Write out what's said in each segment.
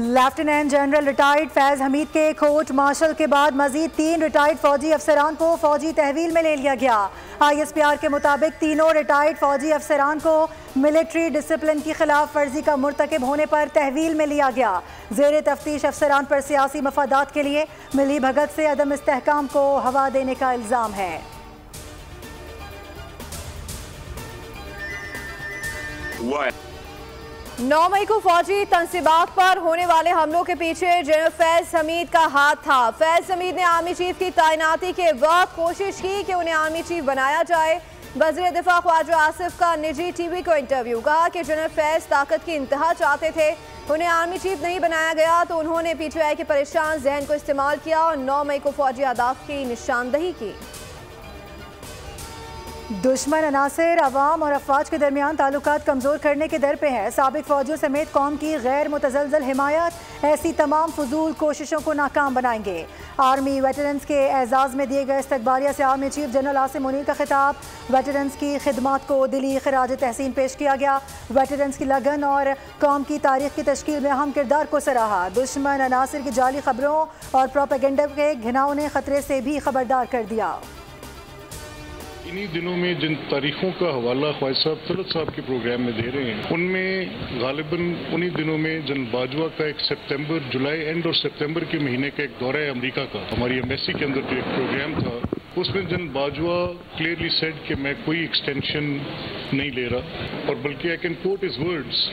Lieutenant general retired Faiz Hamid के court martial के बाद मजीद 3 रिटायर्ड फौजी अफसरान को फौजी तहवील में ले लिया गया। ISPR के मुताबिक तीनों रिटायर्ड फौजी अफसरान को मिलिट्री डिसिप्लिन की खिलाफ वर्जी का मुर्तकिब होने पर तहवील में लिया गया। जेर तफ्तीश अफसरान पर सियासी मफादात के लिए मिली भगत से अदम इस्तेहकाम को हवा देने का इल्जाम है। 9 मई को फौजी तंसीबात पर होने वाले हमलों के पीछे जनरल फैज हमीद का हाथ था। फैज हमीद ने आर्मी चीफ की तैनाती के वक्त कोशिश की कि उन्हें आर्मी चीफ बनाया जाए। वज़ीर दिफा ख्वाजा आसिफ का निजी टीवी को इंटरव्यू, कहा कि जनरल फैज ताकत की इंतहा चाहते थे, उन्हें आर्मी चीफ नहीं बनाया गया तो उन्होंने PTI के परेशान जहन को इस्तेमाल किया और 9 मई को फौजी अहदाफ की निशानदही की। दुश्मन अनासिर अवाम और अफवाज के दरमियान ताल्लुकात कमज़ोर करने के दर पे है। साबिक फौजियों समेत कौम की गैर मुतज़लज़ल हिमायत ऐसी तमाम फजूल कोशिशों को नाकाम बनाएंगे। आर्मी वेटरन्स के एजाज़ में दिए गए इस्तकबालिया से army chief general Asim Munir का खिताब। वेटरन्स की खिदमात को दिली खराज तहसीन पेश किया गया। वेटरन्स की लगन और कौम की तारीख की तश्कील में अहम किरदार को सराहा। दुश्मन अनासिर की जाली खबरों और प्रोपेगेंडा के घिनौने खतरे से भी खबरदार कर दिया। इन्हीं दिनों में जिन तारीखों का हवाला ख्वाजा साहब तलत साहब के प्रोग्राम में दे रहे हैं, उनमें गालिबन उन्हीं दिनों में जनरल बाजवा का एक सितंबर, जुलाई एंड और सितंबर के महीने का एक दौरा है अमेरिका का, हमारी एम्बेसी के अंदर जो एक प्रोग्राम था, उसमें जनरल बाजवा क्लियरली सेड कि मैं कोई एक्सटेंशन नहीं ले रहा, और बल्कि I can quote his words,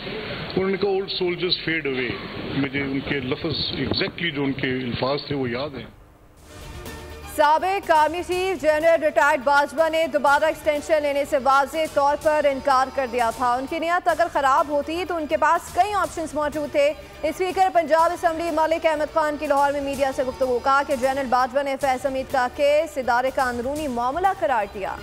उन्होंने कहा ओल्ड सोल्जर्स फेड अवे। मुझे उनके लफ्ज़ एग्जैक्टली जो उनके अल्फाज थे वो याद हैं। साबिक army chief general retired Bajwa ने दोबारा एक्सटेंशन लेने से वाज़ेह तौर पर इनकार कर दिया था। उनकी नीयत अगर ख़राब होती तो उनके पास कई ऑप्शंस मौजूद थे। स्पीकर पंजाब असम्बली मलिक अहमद खान की लाहौर में मीडिया से गुफ्तगू, कहा कि जनरल बाजवा ने फैज हमीद का केस इदारे का अंदरूनी मामला करार दिया।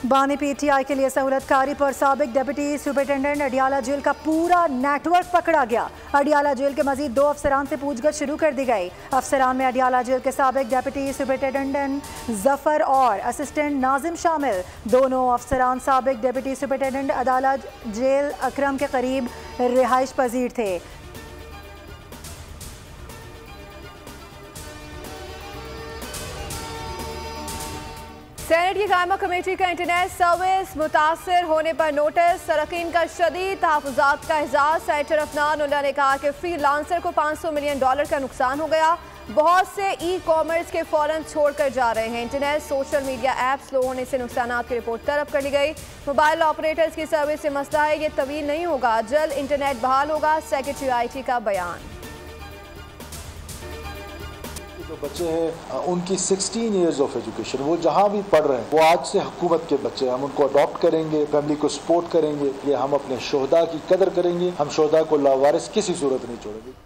बानी PTI के लिए सहूलतकारी पर साबिक डिप्टी सुपरिटेंडेंट अडियाला जेल का पूरा नेटवर्क पकड़ा गया। अडियाला जेल के मजीद 2 अफसरान से पूछगछ शुरू कर दी गई। अफसरान में अडियाला जेल के साबिक डिप्टी सुपरिटेंडेंट जफर और असिस्टेंट नाजिम शामिल। दोनों अफसरान साबिक डिप्टी सुपरिटेंडेंट अदालत जेल अकरम के करीब रिहाइश पजीर थे। सेनेट की कायमा कमेटी का इंटरनेट सर्विस मुतासर होने पर नोटिस। सरकीन का शदीद तहफ़्फ़ुज़ात का एहसास। सेनेटर अफनान उल्ला ने कहा कि फ्रीलांसर को $500 मिलियन का नुकसान हो गया। बहुत से ई-कॉमर्स के फौरन छोड़कर जा रहे हैं। Internet social media app slow होने से नुकसानात की रिपोर्ट तलब कर ली गई। मोबाइल ऑपरेटर्स की सर्विस से मसला है, ये तवील नहीं होगा, जल्द इंटरनेट बहाल होगा, सेक्रेटरी IT का बयान। जो बच्चे हैं उनकी 16 ईयर्स ऑफ एजुकेशन, वो जहाँ भी पढ़ रहे हैं वो आज से हुकूमत के बच्चे, हम उनको अडॉप्ट करेंगे, फैमिली को सपोर्ट करेंगे, ये हम अपने शोहदा की कदर करेंगे, हम शोहदा को लावारिस किसी सूरत नहीं छोड़ेंगे।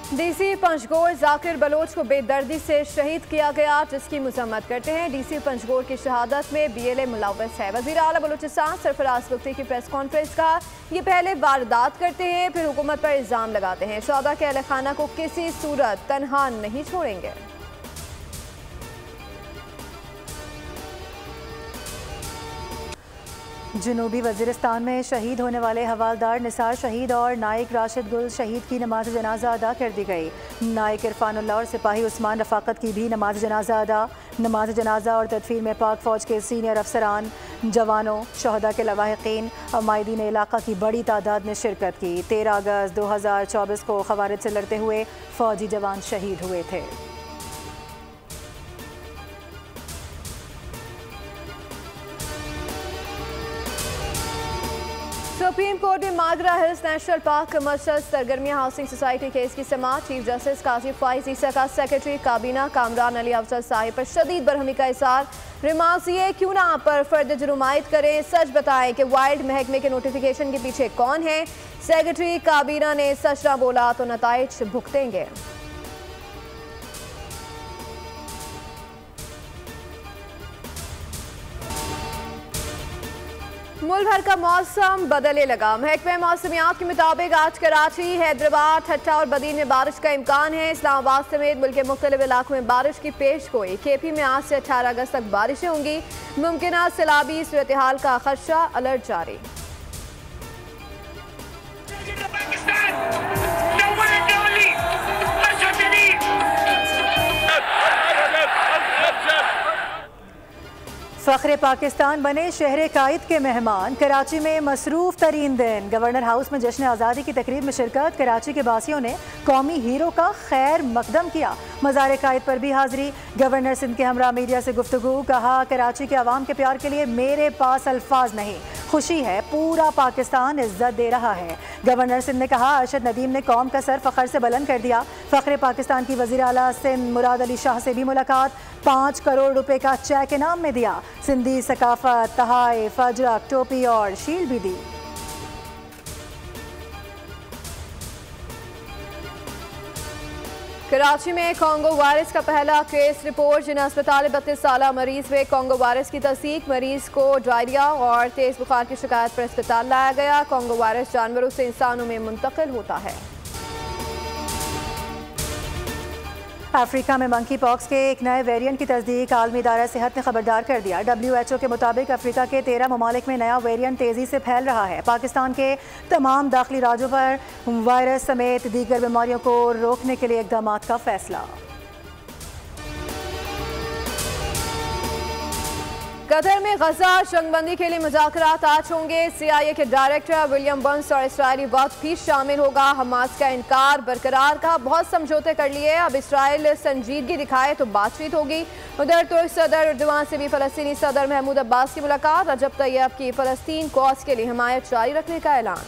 DC पंजगोर जाकिर बलोच को बेदर्दी से शहीद किया गया, जिसकी मजम्मत करते हैं। DC पंजगोर की शहादत में BLA मुलव्वस है। वज़ीर आला बलूचिस्तान सरफराज बुख्ती की प्रेस कॉन्फ्रेंस का, ये पहले वारदात करते हैं फिर हुकूमत पर इल्ज़ाम लगाते हैं। शहदा के अहले खाना को किसी सूरत तनहा नहीं छोड़ेंगे। जनूबी वज़ीरिस्तान में शहीद होने वाले हवालदार निसार शहीद और नाइक राशिद गुल शहीद की नमाज जनाजा अदा कर दी गई। नाइक इरफानुल्लाह और सिपाही उस्मान रफ़ाकत की भी नमाज जनाजा अदा। नमाज जनाजा और तदफीन में पाक फ़ौज के सीनियर अफसरान, जवानों, शहदा के लवाहिकीन और मायदीन इलाका की बड़ी तादाद ने शिरकत की। 13 अगस्त 2024 को ख़वारिज से लड़ते हुए फ़ौजी जवान शहीद हुए थे। सुप्रीम कोर्ट में Magra hills national park commercial सरगर्मियां हाउसिंग सोसाइटी केस की समाअत। चीफ जस्टिस काजी फाइज ईसा का सेक्रेटरी काबीना कामरान अली अफजल साहिब पर शदीद बरहमी का इज़हार। रिमार्क्स ये क्यों ना आप पर फर्द जुर्मायत करें, सच बताएं कि वाइल्ड महकमे के नोटिफिकेशन के पीछे कौन है। सेक्रेटरी काबीना ने सच ना बोला तो नताइज भुगतेंगे। मुल्क भर का मौसम बदलने लगा। महकमे मौसमियात के मुताबिक आज कराची, हैदराबाद, ठट्टा और बदीन में बारिश का इम्कान है। इस्लामाबाद समेत मुल्क के मुख्तलिफ इलाकों में बारिश की पेश गोई। केपी में आज से 18 अगस्त तक बारिशें होंगी। मुमकिन सैलाबी सूरत हाल का खदशा, अलर्ट जारी। फ़ख्रे पाकिस्तान बने शहर कायद के मेहमान। कराची में मसरूफ़ तरीन दिन। गवर्नर हाउस में जश्न आज़ादी की तकरीब में शिरकत। कराची के बासियों ने कौमी हीरो का खैर मकदम किया। मज़ार कायद पर भी हाज़री। गवर्नर सिंध के हमरा मीडिया से गुफ्तगू। कहा, कराची के अवाम के प्यार के लिए मेरे पास अल्फाज नहीं, खुशी है, पूरा पाकिस्तान इज्जत दे रहा है। गवर्नर सिंध ने कहा, अरशद नदीम ने कौम का सर फ़ख्र से बुलंद कर दिया। फ़ख्रे पाकिस्तान की वज़ीर आला सिंध मुराद अली शाह से भी मुलाकात। 5 करोड़ रुपए का चेक इनाम में दिया। सिंधी सकाफत, तहाइफ, अजरक, टोपी और शील्ड भी दी। कराची में कोंगो वायरस का पहला केस रिपोर्ट। जिन अस्पताल 32 साल मरीज में कोंगो वायरस की तस्दीक। मरीज को डायरिया और तेज बुखार की शिकायत पर अस्पताल लाया गया। कोंगो वायरस जानवरों से इंसानों में मुंतकिल होता है। अफ्रीका में मंकी पॉक्स के एक नए वेरिएंट की तस्दीक। आलमी इदारा सेहत ने खबरदार कर दिया। WHO के मुताबिक अफ्रीका के 13 ममालिक में नया वेरिएंट तेज़ी से फैल रहा है। पाकिस्तान के तमाम दाखिली राज्यों पर वायरस समेत दीगर बीमारियों को रोकने के लिए इक़दामात का फैसला। कतर में गजा जंगबंदी के लिए मुज़ाकरात आज होंगे। CIA के डायरेक्टर विलियम बर्न्स और इसराइली वक्त भी शामिल होगा। हमास का इनकार बरकरार। कहा, बहुत समझौते कर लिए, अब इसराइल संजीदगी दिखाए तो बातचीत होगी। उधर तुर्क सदर एर्दोगान से भी फ़लस्तीनी सदर महमूद अब्बास की मुलाकात। रजब तैयब की फ़लस्तीन कॉज के लिए हिमायत जारी रखने का ऐलान।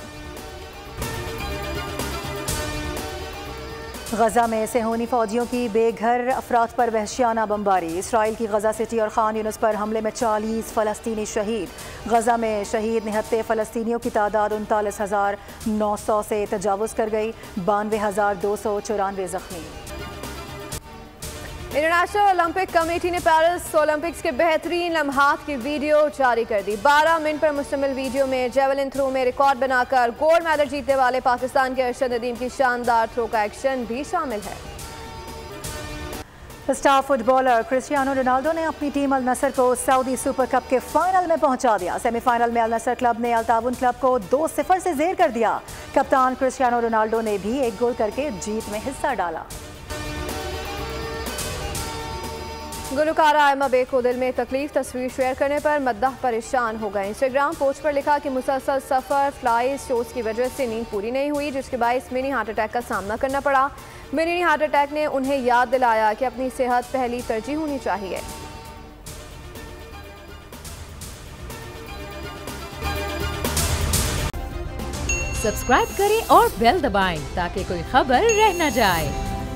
गजा में सेहूनी फौजियों की बेघर अफराद पर वहशियाना बमबारी। इसराइल की गजा सिटी और खान यूनिस पर हमले में 40 फ़लस्तीनी शहीद। गजा में शहीद निहत्ते फ़लस्तीनियों की तादाद 39,900 से तजावुज़ कर गई। 92,294 ज़ख्मी। इंटरनेशनल ओलंपिक कमेटी ने पेरिस ओलंपिक्स के बेहतरीन लम्हात की वीडियो जारी कर दी। 12 मिनट पर मुश्तमिल वीडियो में जेवलिन थ्रो में रिकॉर्ड बनाकर गोल्ड मेडल जीतने वाले पाकिस्तान के अरशद नदीम की शानदार थ्रो का एक्शन भी शामिल है। स्टार फुटबॉलर क्रिस्टियानो रोनाल्डो ने अपनी टीम अल नसर को सऊदी सुपर कप के फाइनल में पहुंचा दिया। सेमीफाइनल में अल नसर क्लब ने अल ताउन क्लब को 2-0 से जेर कर दिया। कप्तान क्रिस्टियानो रोनाल्डो ने भी एक गोल करके जीत में हिस्सा डाला। गुलकारा आयमा बेग को दिल में तकलीफ तस्वीर शेयर करने पर मद्दाह परेशान हो गए। इंस्टाग्राम पोस्ट पर लिखा कि मुसलसल सफ़र फ्लाइज शोज की वजह से नींद पूरी नहीं हुई, जिसके बायस मिनी हार्ट अटैक का सामना करना पड़ा। मिनी हार्ट अटैक ने उन्हें याद दिलाया कि अपनी सेहत पहली तरजीह होनी चाहिए। सब्सक्राइब करें और बेल दबाएं ताकि कोई खबर रह न जाए।